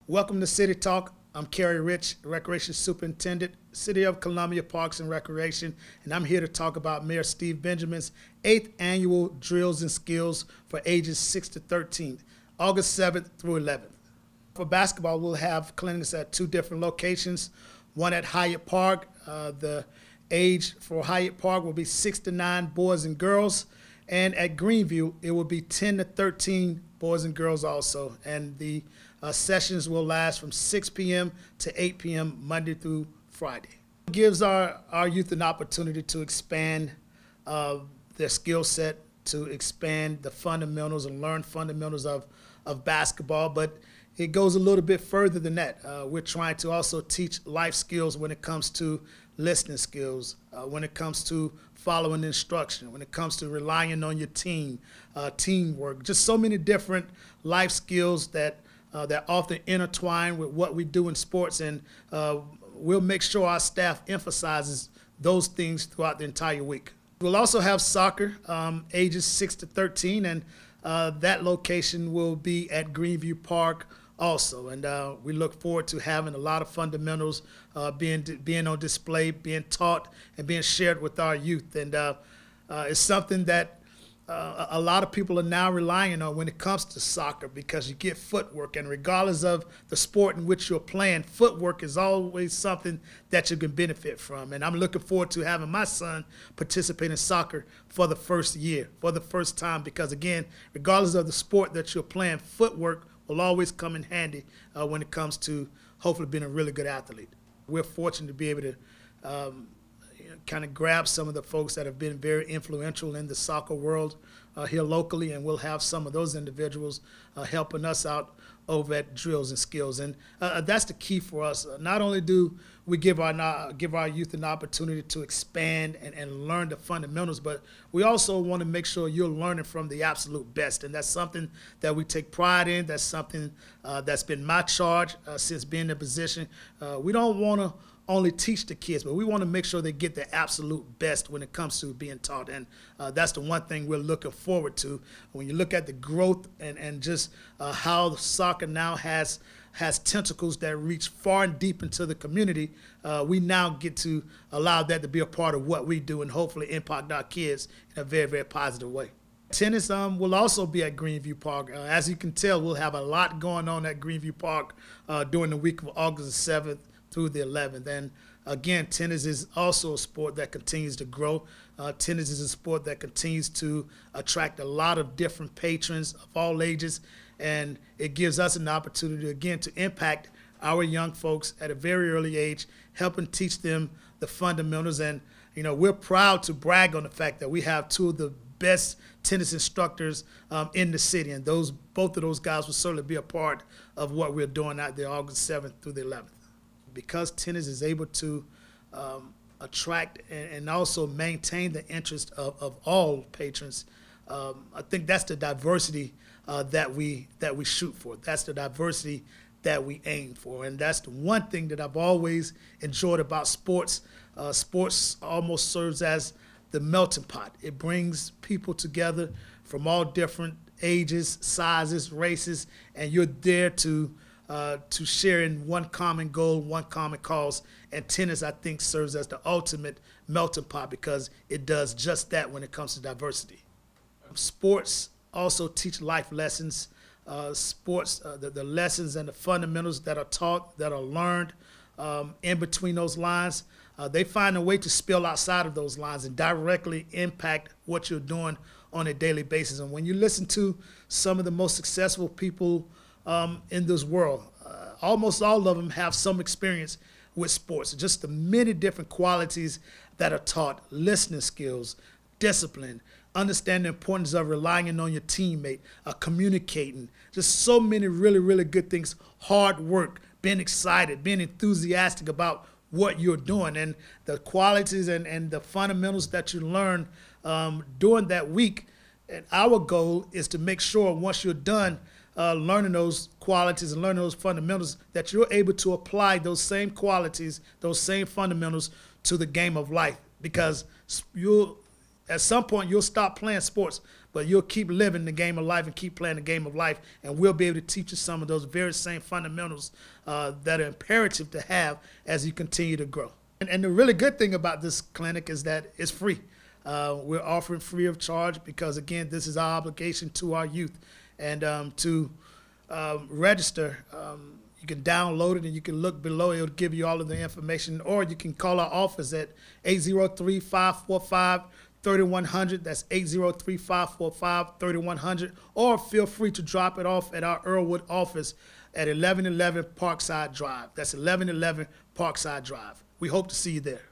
Welcome to City Talk. I'm Kerry Rich, Recreation Superintendent, City of Columbia Parks and Recreation, and I'm here to talk about Mayor Steve Benjamin's 8th annual Drills and Skills for ages 6 to 13, August 7th through 11th. For basketball, we'll have clinics at two different locations, one at Hyatt Park. The age for Hyatt Park will be 6 to 9 boys and girls, and at Greenview, it will be 10 to 13 boys and girls also, and the sessions will last from 6 p.m. to 8 p.m. Monday through Friday. It gives our youth an opportunity to expand their skill set, to expand the fundamentals and learn fundamentals of basketball, but it goes a little bit further than that. We're trying to also teach life skills when it comes to listening skills, when it comes to following instruction, when it comes to relying on your team, teamwork, just so many different life skills that often intertwine with what we do in sports, and we'll make sure our staff emphasizes those things throughout the entire week. We'll also have soccer, ages 6 to 13, and that location will be at Greenview Park also, and we look forward to having a lot of fundamentals being on display, being taught, and being shared with our youth. And it's something that a lot of people are now relying on when it comes to soccer, because you get footwork, and regardless of the sport in which you're playing, footwork is always something that you can benefit from. And I'm looking forward to having my son participate in soccer for the first year, for the first time, because again, regardless of the sport that you're playing, footwork will always come in handy when it comes to hopefully being a really good athlete. We're fortunate to be able to kind of grab some of the folks that have been very influential in the soccer world here locally, and we'll have some of those individuals helping us out over at Drills and Skills. And that's the key for us. Not only do we give our youth an opportunity to expand and learn the fundamentals, but we also want to make sure you're learning from the absolute best. And that's something that we take pride in. That's something that's been my charge since being in the position. We don't want to only teach the kids, but we want to make sure they get the absolute best when it comes to being taught. And that's the one thing we're looking forward to. When you look at the growth and just how soccer now has tentacles that reach far and deep into the community, we now get to allow that to be a part of what we do and hopefully impact our kids in a very, very positive way. Tennis will also be at Greenview Park. As you can tell, we'll have a lot going on at Greenview Park during the week of August 7th through the 11th. And again, tennis is also a sport that continues to grow. Tennis is a sport that continues to attract a lot of different patrons of all ages, and it gives us an opportunity, again, to impact our young folks at a very early age, helping teach them the fundamentals. And, you know, we're proud to brag on the fact that we have two of the best tennis instructors in the city, and both of those guys will certainly be a part of what we're doing out there August 7th through the 11th. Because tennis is able to attract and also maintain the interest of all patrons, I think that's the diversity that we shoot for. That's the diversity that we aim for, and that's the one thing that I've always enjoyed about sports. Sports almost serves as the melting pot. It brings people together from all different ages, sizes, races, and you're there to share in one common goal, one common cause. And tennis, I think, serves as the ultimate melting pot because it does just that when it comes to diversity. Sports also teach life lessons. Sports, the lessons and the fundamentals that are taught, that are learned in between those lines, they find a way to spill outside of those lines and directly impact what you're doing on a daily basis. And when you listen to some of the most successful people in this world, almost all of them have some experience with sports. Just the many different qualities that are taught: listening skills, discipline, understanding the importance of relying on your teammate, communicating, just so many really, really good things. Hard work, being excited, being enthusiastic about what you're doing, and the qualities and the fundamentals that you learn during that week. And our goal is to make sure once you're done learning those qualities and learning those fundamentals, that you're able to apply those same qualities, those same fundamentals to the game of life, because at some point you'll stop playing sports, but you'll keep living the game of life and keep playing the game of life, and we'll be able to teach you some of those very same fundamentals that are imperative to have as you continue to grow. And the really good thing about this clinic is that it's free. We're offering free of charge because, again, this is our obligation to our youth. And to register, you can download it and you can look below. It'll give you all of the information, or you can call our office at 803-545-3100. That's 803-545-3100. Or feel free to drop it off at our Earlwood office at 1111 Parkside Drive. That's 1111 Parkside Drive. We hope to see you there.